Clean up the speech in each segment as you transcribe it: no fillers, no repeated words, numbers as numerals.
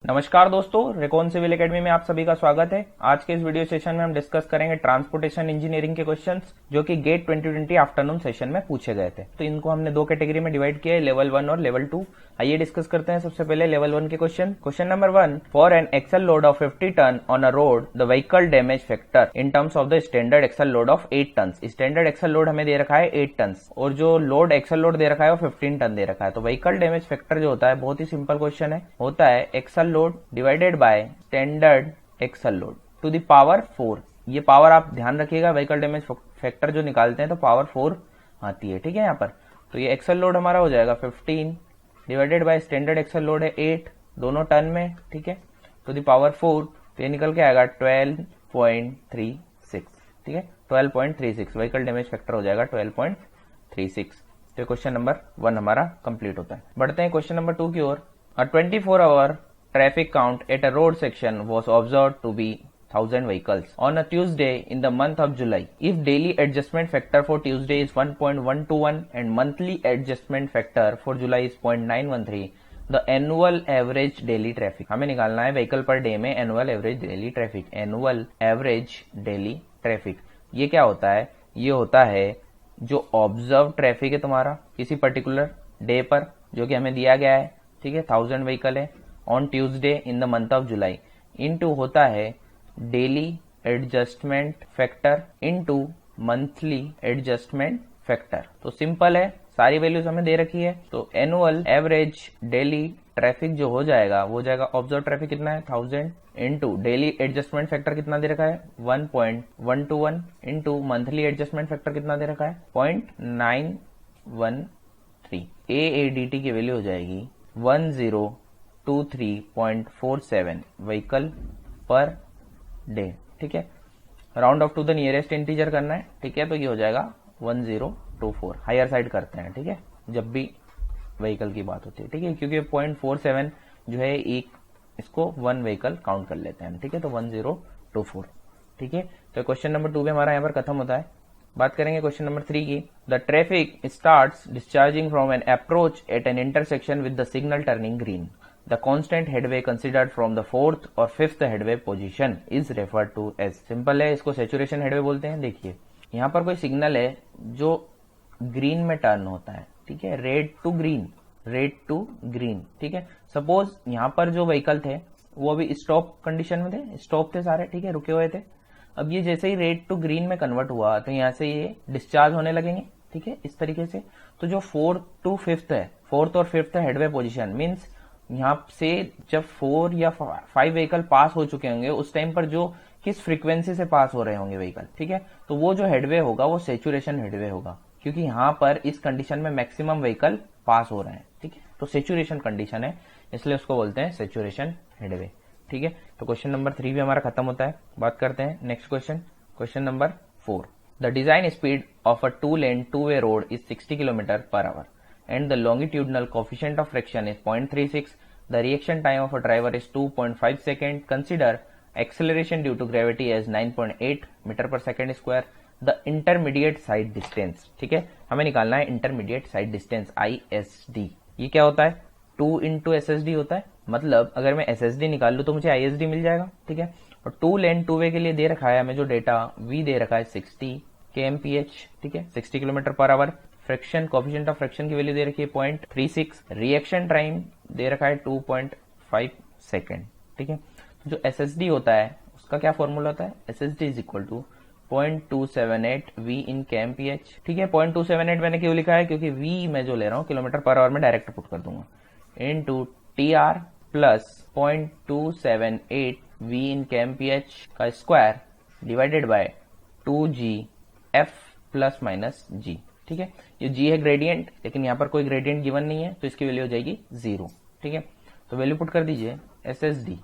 नमस्कार दोस्तों, Recon civil academy में आप सभी का स्वागत है। आज के इस वीडियो सेशन में हम डिस्कस करेंगे ट्रांसपोर्टेशन इंजीनियरिंग के क्वेश्चंस जो कि गेट 2020 आफ्टरनून सेशन में पूछे गए थे। तो इनको हमने दो कैटेगरी में डिवाइड किया है, लेवल 1 और लेवल 2। आइए डिस्कस करते हैं सबसे पहले लेवल 1 के question. Question number 1, for an axle load of 50 ton on a road the vehicle damage factor in terms of the standard axle load of 8 ton. Standard axle load हमें दे रखा है 8 टन और जो लोड एक्सल लोड दे रखा है वो 15 ton दे रखा है। तो व्हीकल डैमेज फैक्टर जो होता है बहुत ही सिंपल क्वेश्चन है, होता है axle load divided by standard axle load to the power 4। ये पावर आप ध्यान रखिएगा, व्हीकल डैमेज फैक्टर जो निकालते हैं तो पावर 4 आती है। ठीक है, यहाँ पर तो ये एक्सल लोड हमारा हो जाएगा 15 divided by standard axle load है 8, दोनों टन में। ठीक है, टू द पावर 4 तो ये निकल के आएगा 12.36। ठीक है, 12.36 व्हीकल डैमेज फैक्टर हो जाएगा 12.36। तो क्वेश्चन नंबर 1 हमारा कंप्लीट होता है। बढ़ते हैं क्वेश्चन नंबर 2 की ओर। अ 24 our traffic count at a road section was observed to be 1000 vehicles on a Tuesday in the month of July. If daily adjustment factor for Tuesday is 1.121 and monthly adjustment factor for July is 0.913, the annual average daily traffic हमें निकालना है vehicle per day में annual average daily traffic। annual average daily traffic ये क्या होता है? ये होता है जो ऑब्जर्व ट्रैफिक है तुम्हारा किसी पर्टिकुलर डे पर, जो कि हमें दिया गया है। ठीक है, 1000 व्हीकल है on Tuesday in the month of July, into होता है daily adjustment factor into monthly adjustment factor. तो सिंपल है, सारी वैल्यूज हमें दे रखी है। तो एनुअल एवरेज डेली ट्रैफिक जो हो जाएगा वो जाएगा, ऑब्जर्व ट्रैफिक कितना है 1000 इनटू डेली एडजस्टमेंट फैक्टर कितना दे रखा है 1.121 इनटू मंथली एडजस्टमेंट फैक्टर कितना दे रखा है 0.913। AADT की वैल्यू हो जाएगी 1023.47 व्हीकल पर डे। ठीक है, round off to the nearest integer करना है। ठीक है, तो ये हो जाएगा 1024, हायर साइड करते हैं। ठीक है, जब भी व्हीकल की बात होती है। ठीक है, क्योंकि 0.47 जो है एक इसको 1 व्हीकल काउंट कर लेते हैं। ठीक है, तो 1024। ठीक है, तो क्वेश्चन नंबर 2 में हमारा यहाँ पर खत्म होता है। बात करेंगे क्वेश्चन नंबर 3 की। The traffic starts discharging from an approach at an intersection with the signal turning green. The constant headway considered from the 4th और 5th headway position is referred to as. Simple है, इसको saturation headway बोलते हैं। देखिए यहाँ पर कोई signal है जो ग्रीन में टर्न होता है। ठीक है, red to green, red to green. ठीक है, सपोज यहाँ पर जो व्हीकल थे वो अभी स्टॉप कंडीशन में थे, स्टॉप थे सारे। ठीक है, रुके हुए थे। अब ये जैसे ही रेड टू ग्रीन में कन्वर्ट हुआ तो यहाँ से ये डिस्चार्ज होने लगेंगे। ठीक है, इस तरीके से। तो जो 4th to 5th है, 4th और 5th हेडवे पोजीशन मींस यहाँ से जब 4 या 5 व्हीकल पास हो चुके होंगे उस टाइम पर जो किस फ्रीक्वेंसी से पास हो रहे होंगे व्हीकल। ठीक है, तो वो जो हेडवे होगा वो सैचुरेशन हेडवे होगा, क्योंकि यहाँ पर इस कंडीशन में मैक्सिमम व्हीकल पास हो रहे हैं। ठीक है, तो सैचुरेशन कंडीशन है, इसलिए उसको बोलते हैं सैचुरेशन हेडवे। ठीक है, तो क्वेश्चन नंबर 3 भी हमारा खत्म होता है। बात करते हैं next question, question number 4। The design speed of a 2-lane 2-way road is 60 km/h and the longitudinal coefficient of friction is 0.36। The reaction time of a driver is 2.5 second. Consider acceleration due to gravity as 9.8 metre per second square. The intermediate sight distance. ठीक है, हमें निकालना है intermediate sight distance ISD। ये क्या होता है 2 into SSD होता है, मतलब अगर मैं SSD निकाल लूं तो मुझे ISD मिल जाएगा। ठीक है, और 2-lane 2-way के लिए दे रखा है हमें जो डेटा V दे रखा है 60 kmph। ठीक है, 60 km/h। Friction coefficient of friction की वैल्यू दे रखी है 0.36। रिएक्शन टाइम दे रखा है 2.5 सेकेंड। ठीक है, तो जो SSD होता है उसका क्या फॉर्मूला होता है, SSD is equal to 0.278 V in kmph। ठीक है, 0.278 मैंने क्यों लिखा है, क्योंकि V मैं जो ले रहा हूँ km/h में डायरेक्ट पुट कर दूंगा into TR plus 0.278 V in kmph का square divided bye 2G F plus minus G। ठीक है, ये G है ग्रेडियंट, लेकिन यहाँ पर कोई ग्रेडियंट गिवन नहीं है तो इसकी वैल्यू हो जाएगी 0। ठीक है, तो वैल्यू पुट कर दीजिए SSD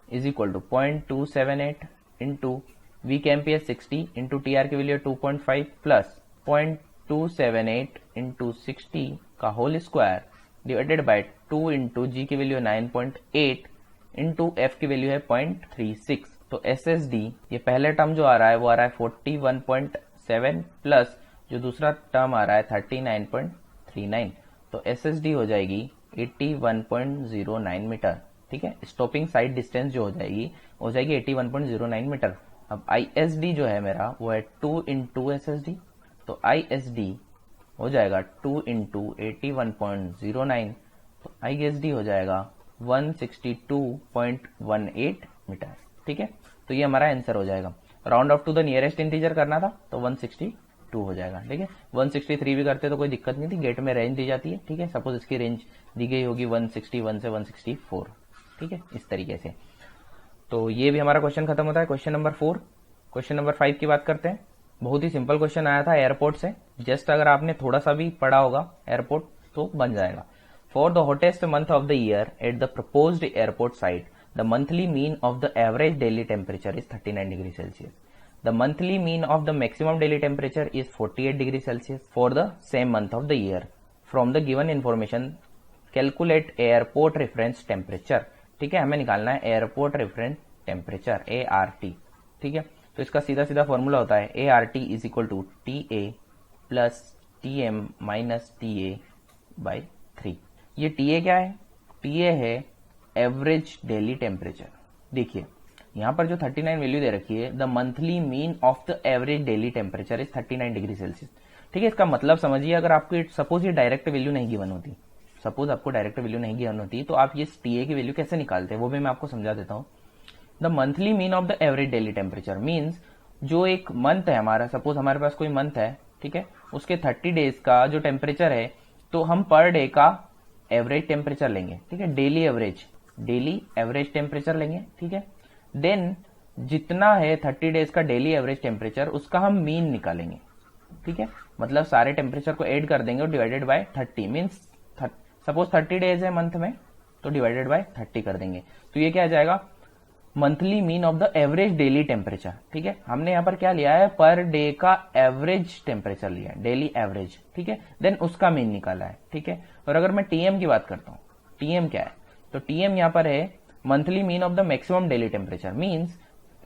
is equal to 0.278 into V kmph 60 into TR की वैल्यू 2.5 प्लस 0.278 इंटू 60 का whole square divided by 2 into G की वैल्यू 9.8 इंटू F की वैल्यू है 0.36। तो SSD ये पहले टर्म जो आ रहा है वो आ रहा है 41.7 प्लस जो दूसरा टर्म आ रहा है 39.39। तो SSD हो जाएगी 81.09 मीटर। ठीक है। स्टॉपिंग साइड डिस्टेंस जो हो जाएगी 81.09 मीटर। अब ISD जो है मेरा वो है 2 इंटू SSD, तो ISD हो जाएगा 2 इंटू 81.09, तो ISD हो जाएगा 162.18 मीटर, ठीक है। तो ये हमारा आंसर हो जाएगा। Round off to the nearest integer करना था तो 162 हो जाएगा, ठीक है। 163 भी करते तो कोई दिक्कत नहीं थी, गेट में रेंज दी जाती है, ठीक है। सपोज इसकी रेंज दी गई होगी 161 से 164, ठीक है, इस तरीके से। तो ये भी हमारा क्वेश्चन खत्म होता है। Question number 4। क्वेश्चन नंबर 5 की बात करते हैं। बहुत ही सिंपल क्वेश्चन आया था एयरपोर्ट से, जस्ट अगर आपने थोड़ा सा भी पढ़ा होगा एयरपोर्ट तो बन जाएगा। For the hottest month of the year at the proposed airport site the monthly mean of the average daily temperature is 39 degree Celsius. The monthly mean of the maximum daily temperature is 48 degree Celsius for the same month of the year. From the given information calculate airport reference temperature, ठीक है। हमें निकालना है airport reference temperature ART, ठीक है। तो इसका सीधा सीधा फॉर्मूला होता है ART is equal to TA plus TM minus TA by 3। ये TA क्या है? TA है एवरेज डेली टेम्परेचर। देखिए यहां पर जो 39 वैल्यू दे रखी है, the monthly mean of the average daily temperature is 39 degree Celsius, ठीक है। इसका मतलब समझिए, अगर आपको सपोज ये डायरेक्ट वैल्यू नहीं गिवन होती, सपोज आपको डायरेक्ट वैल्यू नहीं गिवन होती, तो आप ये TA की वैल्यू कैसे निकालते हैं वो भी मैं आपको समझा देता हूं। The monthly mean of the average daily temperature means जो एक मंथ है हमारा, सपोज हमारे पास कोई मंथ है, ठीक है, उसके 30 डेज का जो टेम्परेचर है, तो हम पर डे का एवरेज टेम्परेचर लेंगे, ठीक है, डेली एवरेज टेम्परेचर लेंगे, ठीक है। देन जितना है 30 डेज का डेली एवरेज टेम्परेचर, उसका हम मीन निकालेंगे, ठीक है। मतलब सारे टेम्परेचर को ऐड कर देंगे और divided by 30 means suppose 30 days है मंथ में, तो डिवाइडेड बाय 30 कर देंगे। तो ये क्या आ जाएगा? Monthly mean of the average daily temperature, ठीक है। हमने यहां पर क्या लिया है? पर डे का एवरेज टेम्परेचर लिया है, डेली एवरेज, ठीक है। देन उसका मीन निकाला है, ठीक है। और अगर मैं TM की बात करता हूं, TM क्या है? तो TM यहां पर है monthly mean of the maximum daily temperature, means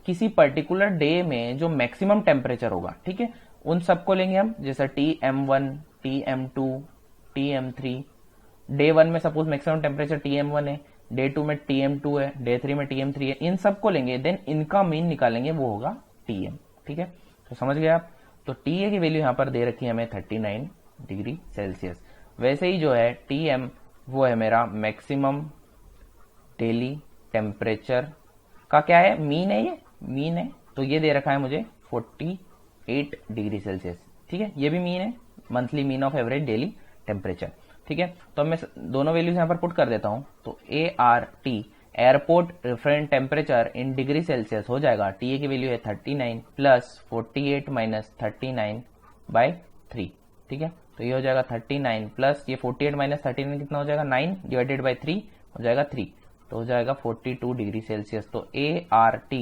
किसी पर्टिकुलर डे में जो मैक्सिमम टेम्परेचर होगा, ठीक है, उन सबको लेंगे हम, जैसा TM1, TM2, TM3। डे 1 में सपोज मैक्सिमम टेम्परेचर TM1 है, डे 2 में TM2 है, डे 3 में TM3 है, इन सबको लेंगे, देन इनका मीन निकालेंगे, वो होगा TM, ठीक है। तो समझ गए आप? तो TA की वैल्यू यहां पर दे रखी है हमें 39 डिग्री सेल्सियस। वैसे ही जो है TM वो है मेरा मैक्सिमम डेली टेम्परेचर का क्या है? मीन है, ये मीन है, तो ये दे रखा है मुझे 48 डिग्री सेल्सियस, ठीक है। ये भी मीन है, monthly mean of average daily temperature, ठीक है। तो मैं दोनों वैल्यूज यहां पर पुट कर देता हूं, तो ART airport reference temperature in degree Celsius हो जाएगा, TA की वैल्यू है 39 प्लस 48 माइनस 39 बाय 3, ठीक है। तो ये हो जाएगा 39 प्लस ये 48 माइनस 39 कितना हो जाएगा? 9 डिवाइडेड बाय 3 हो जाएगा 3, तो हो जाएगा 42 डिग्री सेल्सियस। तो ART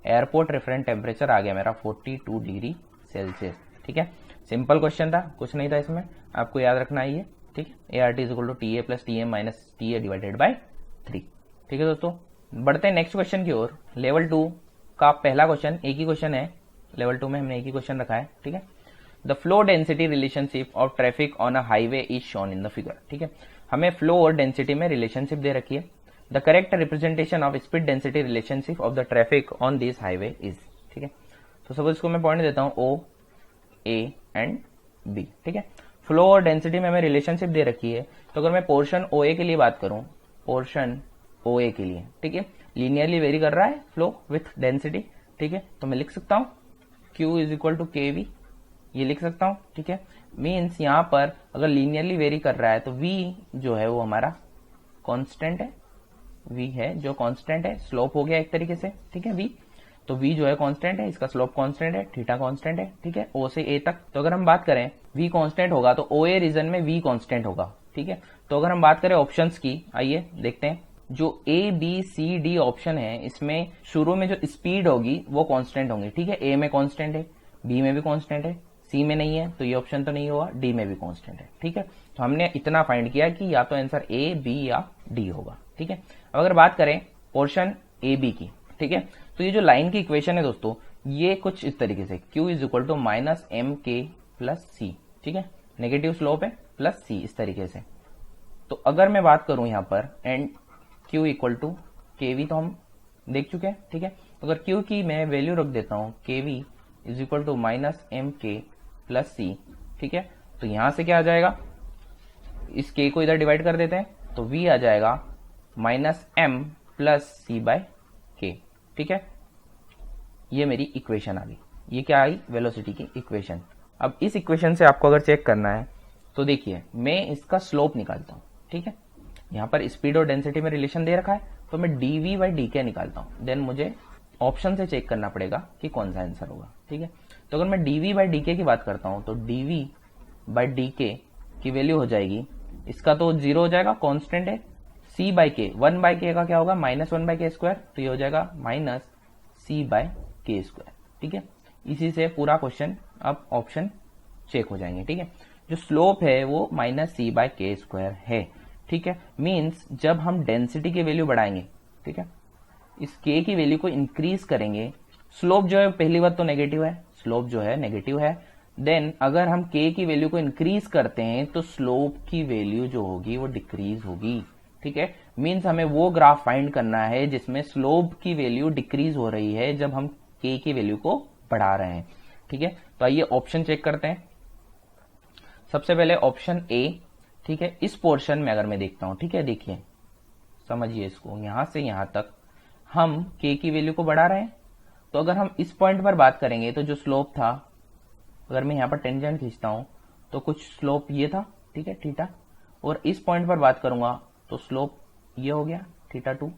एयरपोर्ट रेफरेंस टेम्परेचर आ गया मेरा 42 डिग्री सेल्सियस, ठीक है। सिंपल क्वेश्चन था, कुछ नहीं था इसमें, आपको याद रखना है ये, ठीक है। ART is equal to TA plus TM minus TA divided by 3, ठीक है दोस्तों। बढ़ते हैं नेक्स्ट क्वेश्चन की ओर। लेवल 2 का पहला क्वेश्चन, एक ही क्वेश्चन है, लेवल 2 में हमने एक ही क्वेश्चन रखा है, ठीक है। The flow density relationship of traffic on a highway is shown in the figure, ठीक है। हमें फ्लो और डेंसिटी में रिलेशनशिप दे रखी है। The correct representation of speed density relationship of the traffic on this highway is, ठीक है। तो सपोज इसको मैं पॉइंट देता हूं O, A एंड B, ठीक है। फ्लो और डेंसिटी में हमें रिलेशनशिप दे रखी है, तो अगर मैं पोर्शन OA के लिए बात करूं, पोर्शन OA के लिए, ठीक है, लीनियरली वेरी कर रहा है फ्लो विथ डेंसिटी, ठीक है। तो मैं लिख सकता हूं Q is equal to KV, ये लिख सकता हूं, ठीक है। मीन्स यहां पर अगर लीनियरली वेरी कर रहा है तो V जो है वो हमारा कांस्टेंट है, V है जो कांस्टेंट है, स्लोप हो गया एक तरीके से, ठीक है। V तो V जो है कांस्टेंट है, इसका स्लोप कांस्टेंट है, थीटा कांस्टेंट है, ठीक है, O से A तक। तो अगर हम बात करें V कांस्टेंट होगा तो OA रीजन में V कांस्टेंट होगा, ठीक है। तो अगर हम बात करें ऑप्शंस की, आइए देखते हैं। जो A B C D option है, इसमें शुरू में जो स्पीड होगी वो कांस्टेंट होंगी, ठीक है। A में कांस्टेंट है, B में भी कांस्टेंट है, C में नहीं है तो ये ऑप्शन तो नहीं होगा, D में भी कांस्टेंट है, ठीक है। तो हमने इतना फाइंड किया कि या तो आंसर A, B या D होगा, ठीक है। अब अगर बात करें पोर्शन AB की, ठीक है, तो ये जो लाइन की इक्वेशन है दोस्तों, ये कुछ इस तरीके से Q is equal to minus MK plus C, ठीक है, नेगेटिव स्लोप है प्लस C, इस तरीके से। तो अगर मैं बात करूं यहां पर एंड Q इक्वल टू केवी तो हम देख चुके हैं, ठीक है। अगर क्यू की मैं वैल्यू रख देता हूं KV is equal to minus M K plus C, ठीक है, तो यहां से क्या आ जाएगा, इस के को इधर डिवाइड कर देते हैं तो वी आ जाएगा माइनस एम प्लस सी बाय के, ठीक है। ये मेरी इक्वेशन आ गई, ये क्या आई, वेलोसिटी की इक्वेशन। अब इस इक्वेशन से आपको अगर चेक करना है तो देखिए मैं इसका स्लोप निकालता हूं, ठीक है। यहां पर स्पीड और डेंसिटी में रिलेशन दे रखा है तो मैं डीवी बाई डी के निकालता हूं, देन मुझे ऑप्शन से चेक करना पड़ेगा कि कौन सा आंसर होगा, ठीक है। तो अगर मैं डीवी बाई डी के की बात करता हूं तो डीवी बाई डी के की वैल्यू हो जाएगी, इसका तो 0 हो जाएगा, कांस्टेंट है, सी बाई के, 1 बाई के का क्या होगा, माइनस 1 बाई के स्क्वायर, तो ये हो जाएगा माइनस सी बाय के स्क्वायर, ठीक है। इसी से पूरा क्वेश्चन अब ऑप्शन चेक हो जाएंगे, ठीक है। जो स्लोप है वो माइनस सी बाय के स्क्वायर है, ठीक है। मीन्स जब हम डेंसिटी की वैल्यू बढ़ाएंगे, ठीक है, इस के की वैल्यू को इंक्रीज करेंगे, स्लोप जो है पहली बात तो नेगेटिव है, स्लोप जो है नेगेटिव है, देन अगर हम के की वैल्यू को इंक्रीज करते हैं तो स्लोप की वैल्यू जो होगी वो डिक्रीज होगी, ठीक है। मीन्स हमें वो ग्राफ फाइंड करना है जिसमें स्लोप की वैल्यू डिक्रीज हो रही है जब हम के की वैल्यू को बढ़ा रहे हैं, ठीक है। तो आइए ऑप्शन चेक करते हैं। सबसे पहले ऑप्शन ए, ठीक है, इस पोर्शन में अगर मैं देखता हूं, ठीक है, देखिए समझिए इसको, यहां से यहां तक हम के की वैल्यू को बढ़ा रहे हैं, तो अगर हम इस पॉइंट पर बात करेंगे तो जो स्लोप था, अगर मैं यहां पर टेंजेंट खींचता हूं तो कुछ स्लोप ये था, ठीक है, थीटा, और इस पॉइंट पर बात करूंगा तो स्लोप ये हो गया थीटा 2,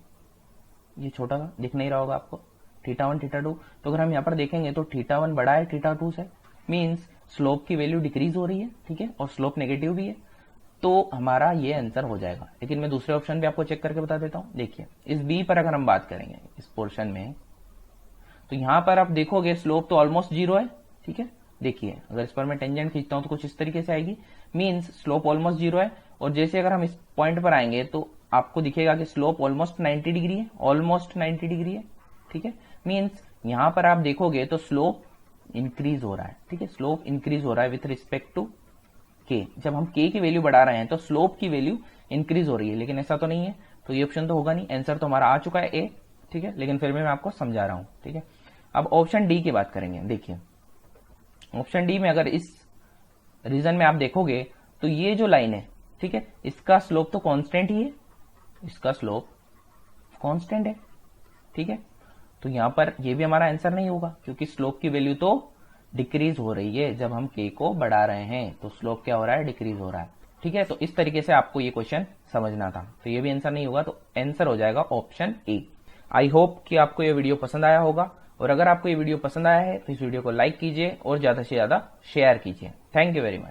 ये छोटा सा दिख नहीं रहा होगा आपको, थीटा 1 थीटा 2। तो अगर हम यहां पर देखेंगे तो थीटा 1 बड़ा है थीटा 2 से, मींस स्लोप की वैल्यू डिक्रीज हो रही है, ठीक है, और स्लोप नेगेटिव भी है, तो हमारा ये आंसर हो जाएगा। लेकिन मैं दूसरे ऑप्शन भी आपको चेक करके बता देता हूं। देखिए इस बी पर अगर हम बात करेंगे इस पोर्शन में, तो यहां पर आप देखोगे स्लोप तो ऑलमोस्ट 0 है, ठीक है। देखिए अगर इस पर मैं टेंजेंट खींचता हूं तो कुछ इस तरीके से आएगी, मींस स्लोप ऑलमोस्ट 0 है, और जैसे अगर हम इस पॉइंट पर आएंगे तो आपको दिखेगा कि स्लोप ऑलमोस्ट 90 डिग्री है, ऑलमोस्ट 90 डिग्री है, ठीक है। मींस यहां पर आप देखोगे तो स्लोप इंक्रीज हो रहा है, ठीक है, स्लोप इंक्रीज हो रहा है विथ रिस्पेक्ट टू के। जब हम के की वैल्यू बढ़ा रहे हैं तो स्लोप की वैल्यू इंक्रीज हो रही है, लेकिन ऐसा तो नहीं है, तो ये ऑप्शन तो होगा नहीं, आंसर तो हमारा आ चुका है ए, ठीक है, लेकिन फिर भी मैं आपको समझा रहा हूं, ठीक है। अब ऑप्शन डी की बात करेंगे। देखिए ऑप्शन डी में अगर इस रीजन में आप देखोगे तो ये जो लाइन है, ठीक है, इसका स्लोप तो कांस्टेंट ही है, इसका स्लोप कांस्टेंट है, ठीक है, तो यहां पर ये भी हमारा आंसर नहीं होगा क्योंकि स्लोप की वैल्यू तो डिक्रीज हो रही है, जब हम के को बढ़ा रहे हैं तो स्लोप क्या हो रहा है, डिक्रीज हो रहा है, ठीक है। तो इस तरीके से आपको ये क्वेश्चन समझना था, तो ये भी आंसर नहीं होगा, तो आंसर हो जाएगा ऑप्शन ए। आई होप कि आपको ये वीडियो पसंद आया होगा, और अगर आपको ये वीडियो पसंद आया है तो इस वीडियो को लाइक कीजिए और ज्यादा से ज्यादा शेयर कीजिए। Thank you very much.